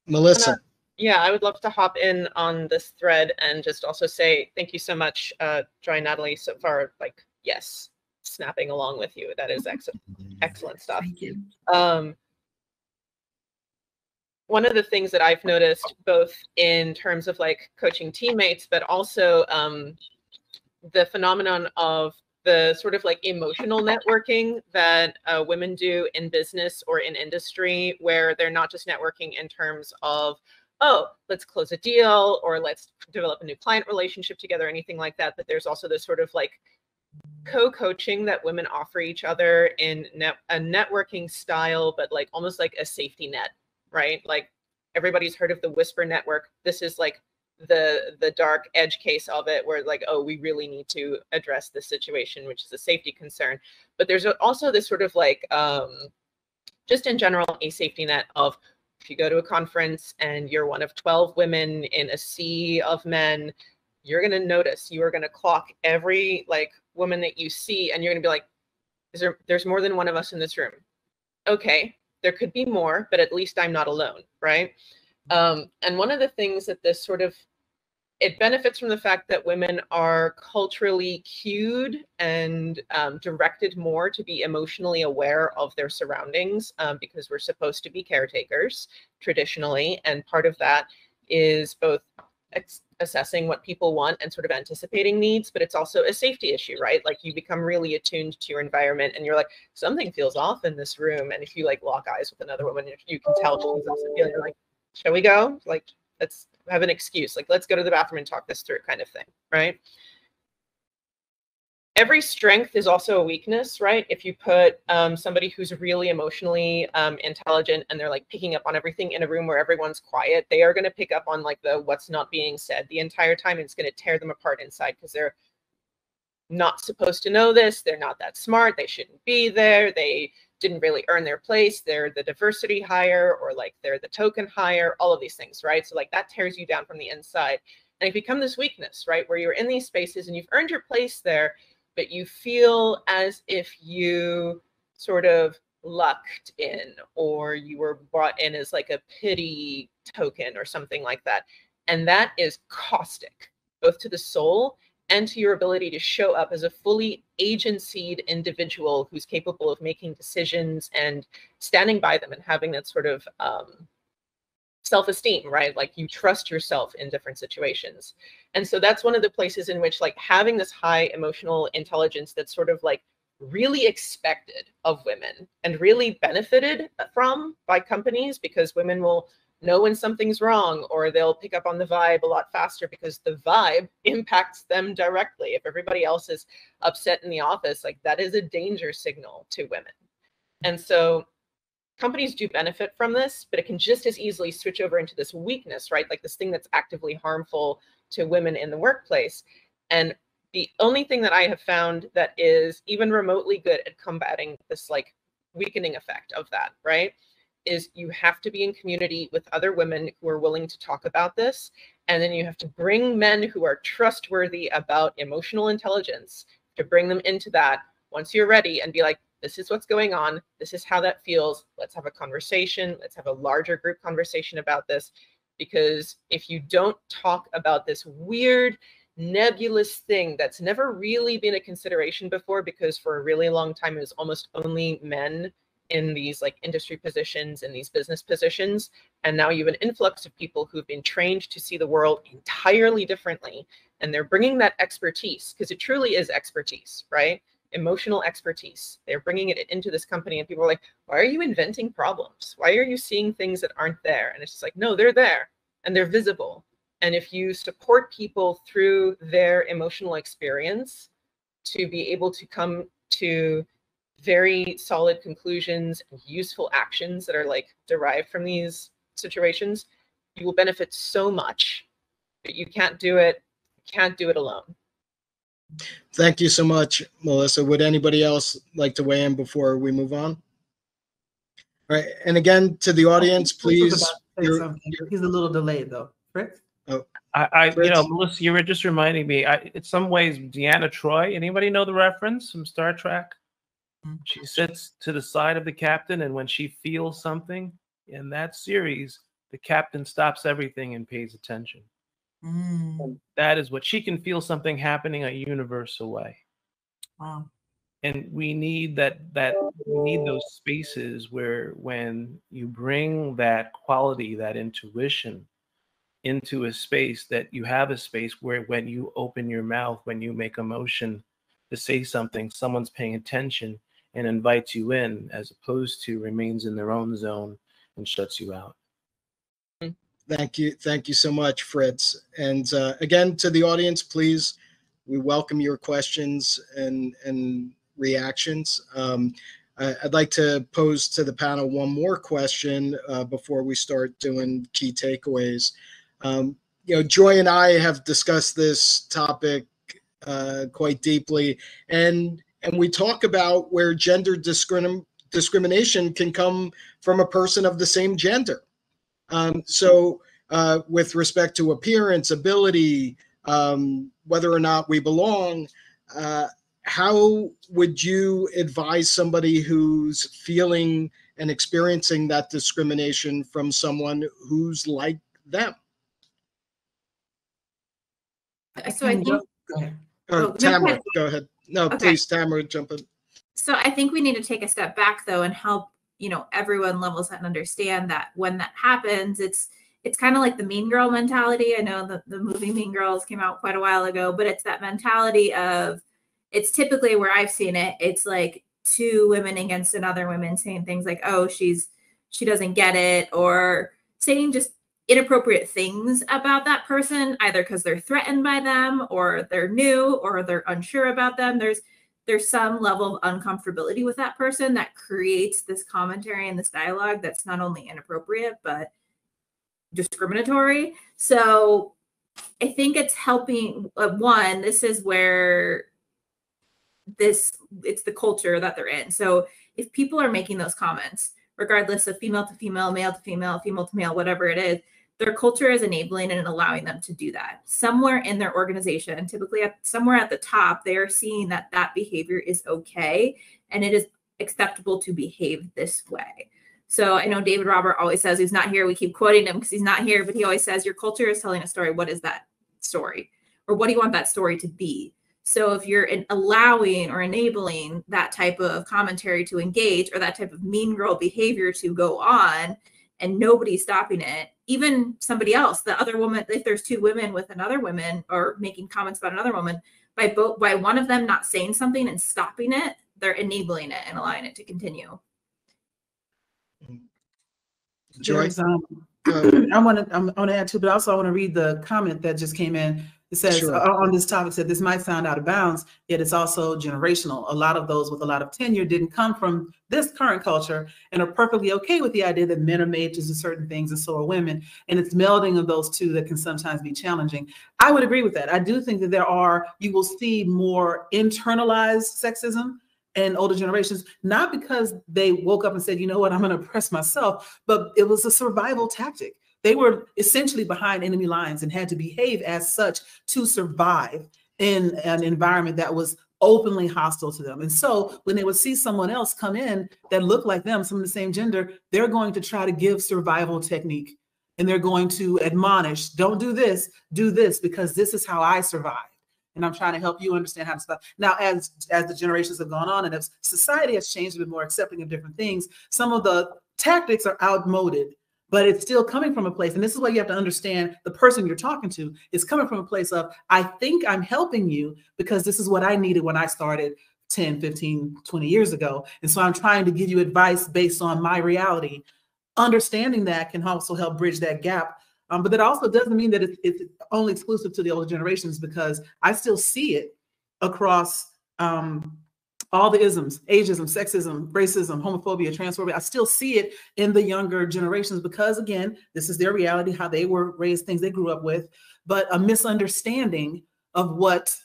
Melissa. Yeah, I would love to hop in on this thread and just also say thank you so much, Joy and Natalie, so far. Like, yes, snapping along with you. That is excellent stuff. Thank you. One of the things that I've noticed, both in terms of like coaching teammates, but also the phenomenon of the sort of like emotional networking that women do in business or in industry, where they're not just networking in terms of, oh, let's close a deal or let's develop a new client relationship together, anything like that. But there's also this sort of like co-coaching that women offer each other in a networking style, but like almost like a safety net, right? Like everybody's heard of the Whisper Network. This is like the dark edge case of it, where like, oh, we really need to address this situation, which is a safety concern. But there's also this sort of like, just in general, a safety net of, if you go to a conference and you're one of 12 women in a sea of men, you're going to notice, you are going to clock every like woman that you see, and you're going to be like, there's more than one of us in this room. Okay, there could be more, but at least I'm not alone, right? And one of the things that this sort of, it benefits from the fact that women are culturally cued and directed more to be emotionally aware of their surroundings, because we're supposed to be caretakers traditionally. And part of that is both assessing what people want and sort of anticipating needs, but it's also a safety issue, right? Like you become really attuned to your environment and you're like, something feels off in this room. And if you like lock eyes with another woman, you can tell she's also feeling, you're like, shall we go? Like, let's have an excuse. Like, let's go to the bathroom and talk this through, kind of thing, right? every strength is also a weakness, right? If you put somebody who's really emotionally intelligent and they're like picking up on everything in a room where everyone's quiet, they are going to pick up on like the what's not being said the entire time. And it's going to tear them apart inside because they're not supposed to know this. They're not that smart. They shouldn't be there. They didn't really earn their place. They're the diversity hire, or like they're the token hire, all of these things, right? So like that tears you down from the inside. And it become this weakness, right? Where you're in these spaces and you've earned your place there, but you feel as if you sort of lucked in, or you were brought in as like a pity token or something like that. And that is caustic, both to the soul and to your ability to show up as a fully agencyed individual who's capable of making decisions and standing by them and having that sort of self-esteem, right? Like you trust yourself in different situations. And so that's one of the places in which like having this high emotional intelligence that's sort of like really expected of women and really benefited from by companies, because women will know when something's wrong, or they'll pick up on the vibe a lot faster because the vibe impacts them directly. If everybody else is upset in the office, like that is a danger signal to women. And so companies do benefit from this, but it can just as easily switch over into this weakness, right? Like this thing that's actively harmful to women in the workplace. And the only thing that I have found that is even remotely good at combating this like weakening effect of that, right, is you have to be in community with other women who are willing to talk about this. And then you have to bring men who are trustworthy about emotional intelligence, to bring them into that once you're ready and be like, this is what's going on. This is how that feels. Let's have a conversation. Let's have a larger group conversation about this. Because if you don't talk about this weird, nebulous thing that's never really been a consideration before, because for a really long time, it was almost only men in these like industry positions and these business positions. And now you have an influx of people who've been trained to see the world entirely differently. And they're bringing that expertise, because it truly is expertise, right? Emotional expertise. They're bringing it into this company, and people are like, why are you inventing problems? Why are you seeing things that aren't there? And it's just like, no, they're there and they're visible. And if you support people through their emotional experience to be able to come to very solid conclusions and useful actions that are like derived from these situations, you will benefit so much. But you can't do it alone. Thank you so much, Melissa. Would anybody else like to weigh in before we move on? All right, and again, to the audience, please. He's a little delayed though. Fritz? Oh, Fritz? You know, Melissa, you were just reminding me, in some ways, Deanna Troi, anybody know the reference from Star Trek? She sits to the side of the captain, and when she feels something in that series, the captain stops everything and pays attention. And that is what she can feel, something happening a universe away. Wow. And we need we need those spaces where when you bring that quality, that intuition into a space, that you have a space where when you open your mouth, when you make a motion to say something, someone's paying attention and invites you in, as opposed to remains in their own zone and shuts you out. Thank you so much, Fritz. And again, to the audience, please, we welcome your questions and reactions. I'd like to pose to the panel one more question before we start doing key takeaways. You know, Joy and I have discussed this topic quite deeply, and we talk about where gender discrimination can come from a person of the same gender. So with respect to appearance, ability, whether or not we belong, how would you advise somebody who's feeling and experiencing that discrimination from someone who's like them? So I think, go ahead. Tamara, go ahead. No, okay. Please, Tamara, jump in. So I think we need to take a step back though and help, you know, everyone level set and understand that when that happens, it's kind of like the Mean Girl mentality. I know that the movie Mean Girls came out quite a while ago, but it's that mentality of, it's typically where I've seen it. It's like two women against another woman saying things like, oh, she doesn't get it, or saying just inappropriate things about that person, either because they're threatened by them, or they're new, or they're unsure about them. There's some level of uncomfortability with that person that creates this commentary and this dialogue that's not only inappropriate, but discriminatory. So I think it's helping. One, this is where it's the culture that they're in. So if people are making those comments, regardless of female to female, male to female, female to male, whatever it is, their culture is enabling and allowing them to do that. Somewhere in their organization, typically somewhere at the top, they are seeing that that behavior is okay and it is acceptable to behave this way. So I know David Robert always says, he's not here, we keep quoting him because he's not here, but he always says, your culture is telling a story. What is that story? Or what do you want that story to be? So if you're allowing or enabling that type of commentary to engage, or that type of mean girl behavior to go on, and nobody's stopping it, even somebody else, the other woman, if there's two women with another woman or making comments about another woman, by one of them not saying something and stopping it, they're enabling it and allowing it to continue. Joy? I want to add to, but also I want to read the comment that just came in. It says, Sure. On this topic, said this might sound out of bounds, yet it's also generational. A lot of those with a lot of tenure didn't come from this current culture and are perfectly okay with the idea that men are made to do certain things and so are women. And it's melding of those two that can sometimes be challenging. I would agree with that. I do think that you will see more internalized sexism in older generations, not because they woke up and said, you know what, I'm going to oppress myself, but it was a survival tactic. They were essentially behind enemy lines and had to behave as such to survive in an environment that was openly hostile to them. And so when they would see someone else come in that looked like them, some of the same gender, they're going to try to give survival technique. And they're going to admonish, don't do this, because this is how I survive. And I'm trying to help you understand how to stop. Now, as the generations have gone on and as society has changed, a bit more accepting of different things, some of the tactics are outmoded, but it's still coming from a place. And this is why you have to understand the person you're talking to is coming from a place of, I think I'm helping you because this is what I needed when I started 10, 15, 20 years ago. And so I'm trying to give you advice based on my reality. Understanding that can also help bridge that gap. But that also doesn't mean that it's only exclusive to the older generations, because I still see it across all the isms: ageism, sexism, racism, homophobia, transphobia. I still see it in the younger generations because, again, this is their reality, how they were raised, things they grew up with, but a misunderstanding of what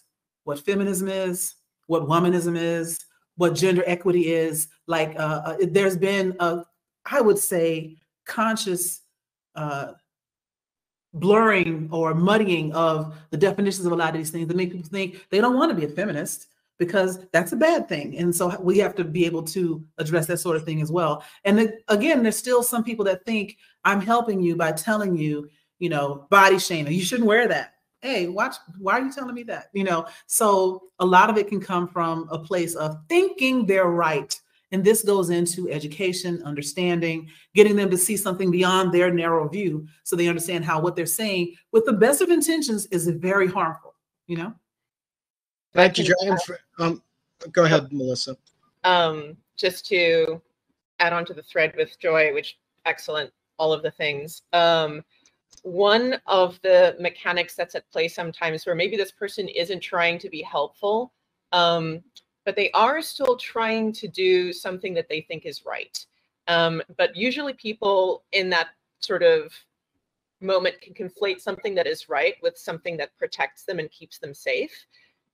feminism is, what womanism is, what gender equity is. Like there's been I would say, conscious blurring or muddying of the definitions of a lot of these things that make people think they don't want to be a feminist, because that's a bad thing. And so we have to be able to address that sort of thing as well. And then, again, there's still some people that think I'm helping you by telling you, body shaming, you shouldn't wear that. Hey, why are you telling me that? So a lot of it can come from a place of thinking they're right. And this goes into education, understanding, getting them to see something beyond their narrow view so they understand how what they're saying with the best of intentions is very harmful, Thank you, Joy. Go ahead, Melissa. Just to add on to the thread with Joy, which excellent, all of the things. One of the mechanics that's at play sometimes where maybe this person isn't trying to be helpful, but they are still trying to do something that they think is right. But usually people in that sort of moment can conflate something that is right with something that protects them and keeps them safe.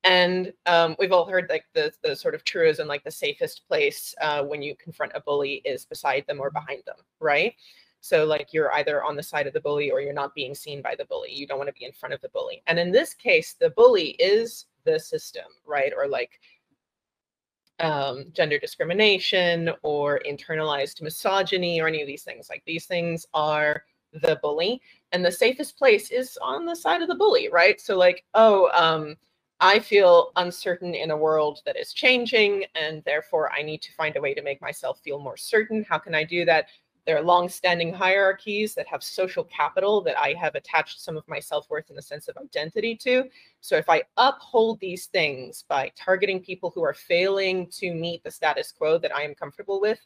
And we've all heard like the sort of truism, like the safest place when you confront a bully is beside them or behind them, right? So like you're either on the side of the bully or you're not being seen by the bully. You don't want to be in front of the bully. And in this case, the bully is the system, right? Or like gender discrimination or internalized misogyny or any of these things. Like these things are the bully, and the safest place is on the side of the bully, right? So like, I feel uncertain in a world that is changing, and therefore I need to find a way to make myself feel more certain. How can I do that? There are long-standing hierarchies that have social capital that I have attached some of my self-worth and a sense of identity to. So if I uphold these things by targeting people who are failing to meet the status quo that I am comfortable with,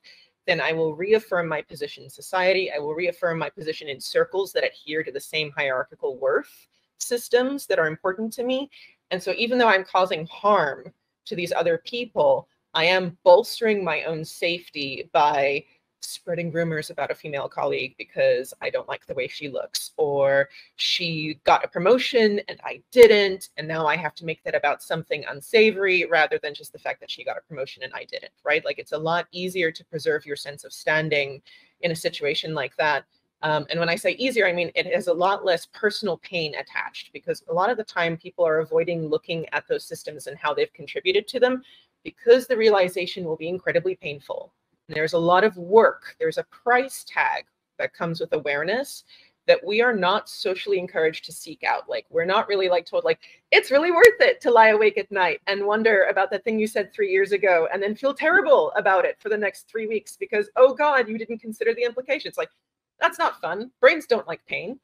then I will reaffirm my position in society. I will reaffirm my position in circles that adhere to the same hierarchical worth systems that are important to me. And so even though I'm causing harm to these other people, I am bolstering my own safety by spreading rumors about a female colleague because I don't like the way she looks, or she got a promotion and I didn't, and now I have to make that about something unsavory rather than just the fact that she got a promotion and I didn't, right? Like, it's a lot easier to preserve your sense of standing in a situation like that. And when I say easier, I mean it has a lot less personal pain attached, because a lot of the time people are avoiding looking at those systems and how they've contributed to them, because the realization will be incredibly painful. There's a lot of work. There's a price tag that comes with awareness that we are not socially encouraged to seek out. Like, we're not really like told, like, it's really worth it to lie awake at night and wonder about the thing you said 3 years ago and then feel terrible about it for the next 3 weeks because, oh God, you didn't consider the implications. Like, that's not fun. Brains don't like pain.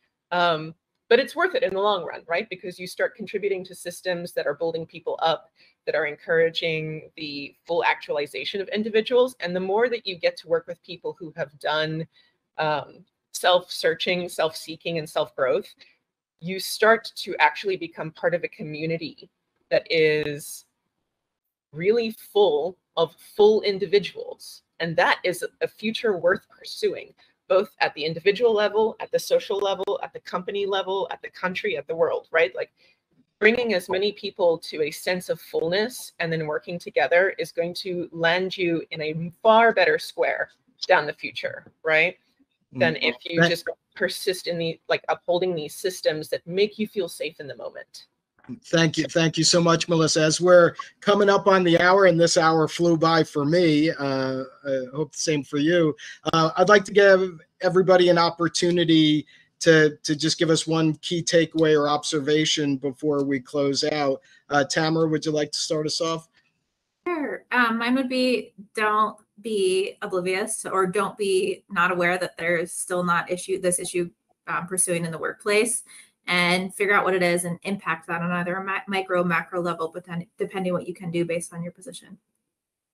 But it's worth it in the long run, right? Because you start contributing to systems that are building people up, that are encouraging the full actualization of individuals. And the more that you get to work with people who have done self-searching, self-seeking, and self-growth, you start to actually become part of a community that is really full of full individuals. And that is a future worth pursuing, both at the individual level, at the social level, at the company level, at the country, at the world, right? Like, bringing as many people to a sense of fullness and then working together is going to land you in a far better square down the future, right? Than if you just persist in the, like, upholding these systems that make you feel safe in the moment. Thank you. Thank you so much, Melissa. As we're coming up on the hour, and this hour flew by for me, I hope the same for you. I'd like to give everybody an opportunity to just give us one key takeaway or observation before we close out. Tamara, would you like to start us off? Sure. Mine would be, don't be oblivious, or don't be not aware that there's still not this issue pursuing in the workplace, and figure out what it is and impact that on either a micro or macro level, but then depending what you can do based on your position.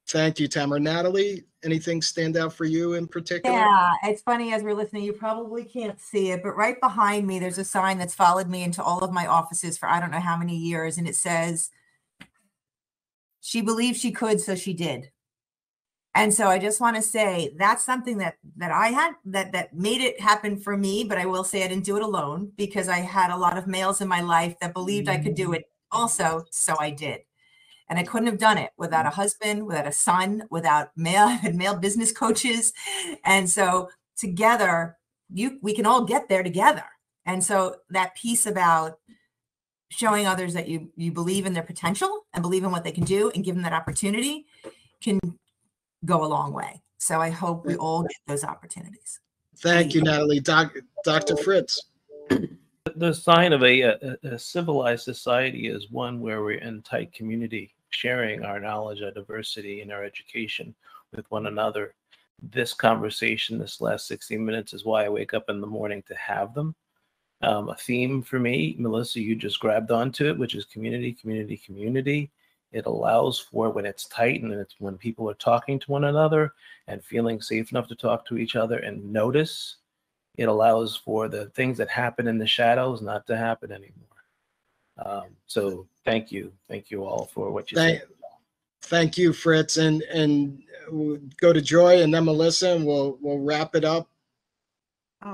Thank you, Tamara. Natalie, anything stand out for you in particular? Yeah, it's funny, as we're listening, you probably can't see it, but right behind me, there's a sign that's followed me into all of my offices for I don't know how many years. And it says, "She believed she could, so she did." And so I just want to say that's something that I had that made it happen for me. But I will say I didn't do it alone, because I had a lot of males in my life that believed I could do it also. So I did. And I couldn't have done it without a husband, without a son, without male business coaches. And so together, we can all get there together. And so that piece about showing others that you believe in their potential and believe in what they can do and give them that opportunity can go a long way. So I hope we all get those opportunities. Thank you, Natalie. Dr. Fritz. The sign of a civilized society is one where we're in tight community, sharing our knowledge, our diversity, and our education with one another. This conversation, this last 60 minutes, is why I wake up in the morning to have them. A theme for me, Melissa, you just grabbed onto it, which is community, community, community. It allows for, when it's tight and it's when people are talking to one another and feeling safe enough to talk to each other and notice, it allows for the things that happen in the shadows not to happen anymore. So thank you. Thank you all for what you said. Thank you, Fritz. And we'll go to Joy and then Melissa, and we'll wrap it up. I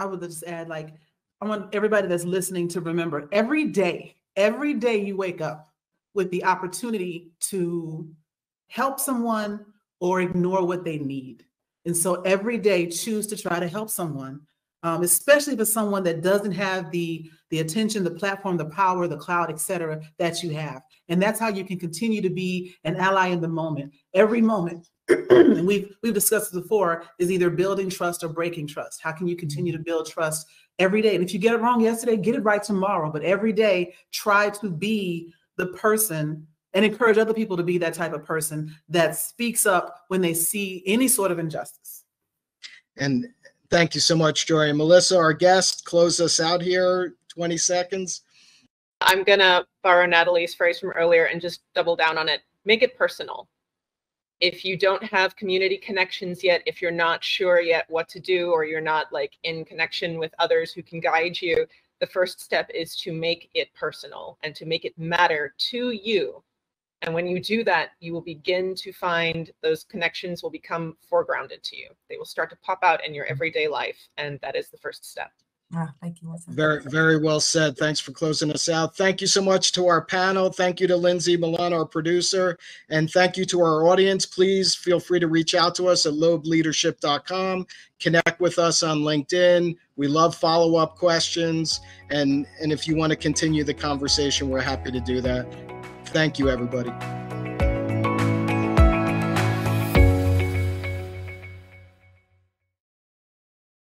would just add, like, I want everybody that's listening to remember, every day you wake up with the opportunity to help someone or ignore what they need. And so every day choose to try to help someone, especially if it's someone that doesn't have the attention, the platform, the power, the cloud, et cetera, that you have. And that's how you can continue to be an ally in the moment. Every moment, and we've discussed this before, is either building trust or breaking trust. How can you continue to build trust every day? And if you get it wrong yesterday, get it right tomorrow. But every day, try to be the person and encourage other people to be that type of person that speaks up when they see any sort of injustice. And thank you so much, Joy. And Melissa, our guest, close us out here, 20 seconds. I'm going to borrow Natalie's phrase from earlier and just double down on it. Make it personal. If you don't have community connections yet, if you're not sure yet what to do, or you're not like in connection with others who can guide you, the first step is to make it personal and to make it matter to you. And when you do that, you will begin to find those connections will become foregrounded to you. They will start to pop out in your everyday life. And that is the first step. Thank you, Melissa. Very, very well said. Thanks for closing us out. Thank you so much to our panel. Thank you to Lindsay Milan, our producer. And thank you to our audience. Please feel free to reach out to us at loebleadership.com. Connect with us on LinkedIn. We love follow-up questions. And if you want to continue the conversation, we're happy to do that. Thank you, everybody.